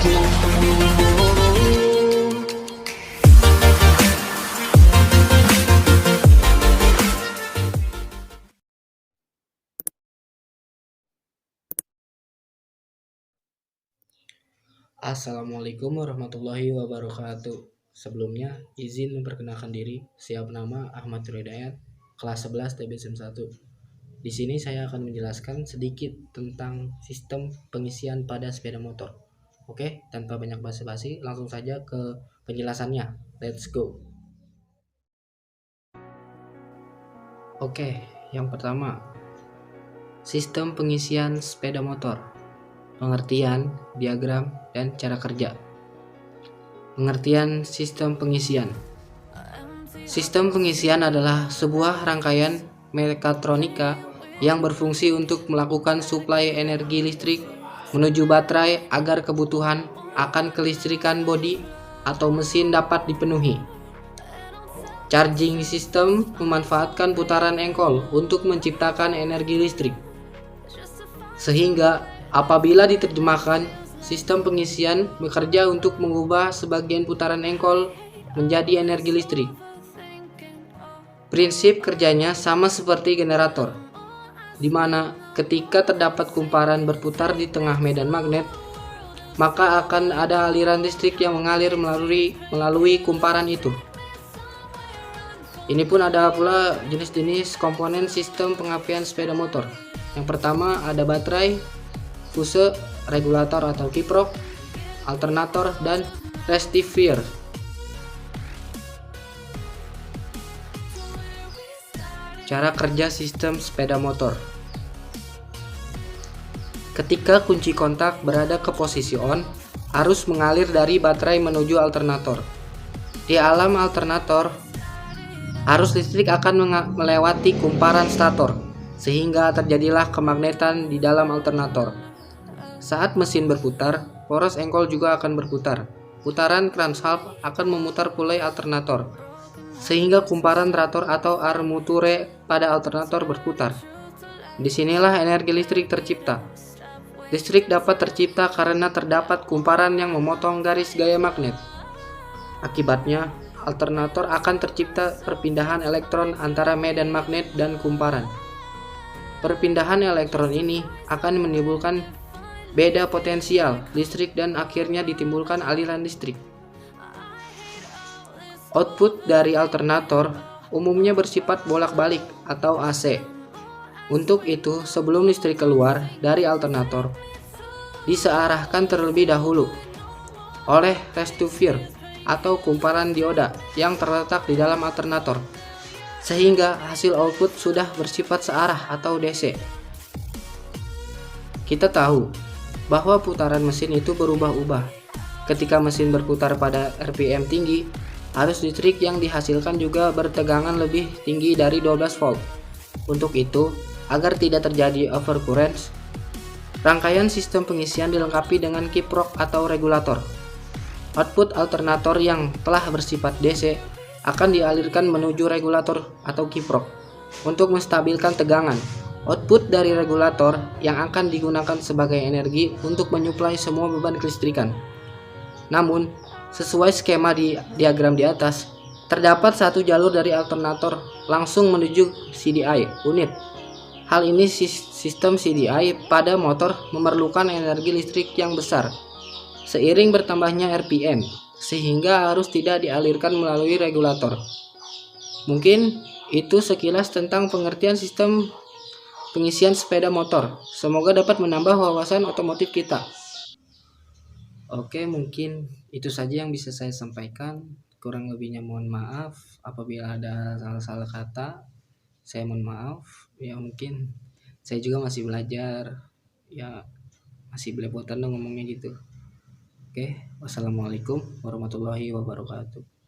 Assalamualaikum warahmatullahi wabarakatuh. Sebelumnya, izin memperkenalkan diri. Siap nama Ahmad Hidayat, kelas 11 TBSM 1. Di sini saya akan menjelaskan sedikit tentang sistem pengisian pada sepeda motor. Oke, tanpa banyak basa-basi, langsung saja ke penjelasannya. Let's go. Oke, yang pertama, sistem pengisian sepeda motor. Pengertian, diagram, dan cara kerja. Pengertian sistem pengisian. Sistem pengisian adalah sebuah rangkaian mekatronika yang berfungsi untuk melakukan suplai energi listrik menuju baterai agar kebutuhan akan kelistrikan bodi atau mesin dapat dipenuhi. Charging system memanfaatkan putaran engkol untuk menciptakan energi listrik. Sehingga apabila diterjemahkan, sistem pengisian bekerja untuk mengubah sebagian putaran engkol menjadi energi listrik. Prinsip kerjanya sama seperti generator, di mana ketika terdapat kumparan berputar di tengah medan magnet, maka akan ada aliran listrik yang mengalir melalui kumparan itu. Ini pun ada pula jenis-jenis komponen sistem pengapian sepeda motor. Yang pertama ada baterai, fuse, regulator atau kiprok, alternator, dan rectifier. Cara kerja sistem sepeda motor. Ketika kunci kontak berada ke posisi on, arus mengalir dari baterai menuju alternator. Di alam alternator, arus listrik akan melewati kumparan stator, sehingga terjadilah kemagnetan di dalam alternator. Saat mesin berputar, poros engkol juga akan berputar. Putaran Kranz-Half akan memutar pulai alternator, sehingga kumparan rator atau armature pada alternator berputar. Disinilah energi listrik tercipta. Listrik dapat tercipta karena terdapat kumparan yang memotong garis gaya magnet. Akibatnya, alternator akan tercipta perpindahan elektron antara medan magnet dan kumparan. Perpindahan elektron ini akan menimbulkan beda potensial listrik dan akhirnya ditimbulkan aliran listrik. Output dari alternator umumnya bersifat bolak-balik atau AC. Untuk itu, sebelum listrik keluar dari alternator, disearahkan terlebih dahulu oleh rectifier atau kumparan dioda yang terletak di dalam alternator, sehingga hasil output sudah bersifat searah atau DC. Kita tahu bahwa putaran mesin itu berubah-ubah. Ketika mesin berputar pada RPM tinggi, arus listrik yang dihasilkan juga bertegangan lebih tinggi dari 12 volt. Untuk itu, agar tidak terjadi overcurrent, rangkaian sistem pengisian dilengkapi dengan kiprok atau regulator. Output alternator yang telah bersifat DC akan dialirkan menuju regulator atau kiprok untuk menstabilkan tegangan. Output dari regulator yang akan digunakan sebagai energi untuk menyuplai semua beban kelistrikan. Namun, sesuai skema di diagram di atas, terdapat satu jalur dari alternator langsung menuju CDI unit. Hal ini sistem CDI pada motor memerlukan energi listrik yang besar seiring bertambahnya RPM, sehingga arus tidak dialirkan melalui regulator. Mungkin itu sekilas tentang pengertian sistem pengisian sepeda motor. Semoga dapat menambah wawasan otomotif kita. Oke, mungkin itu saja yang bisa saya sampaikan. Kurang lebihnya mohon maaf apabila ada salah-salah kata. Saya mohon maaf. Ya mungkin saya juga masih belajar. Ya masih belepotan dong ngomongnya gitu. Oke, wassalamualaikum warahmatullahi wabarakatuh.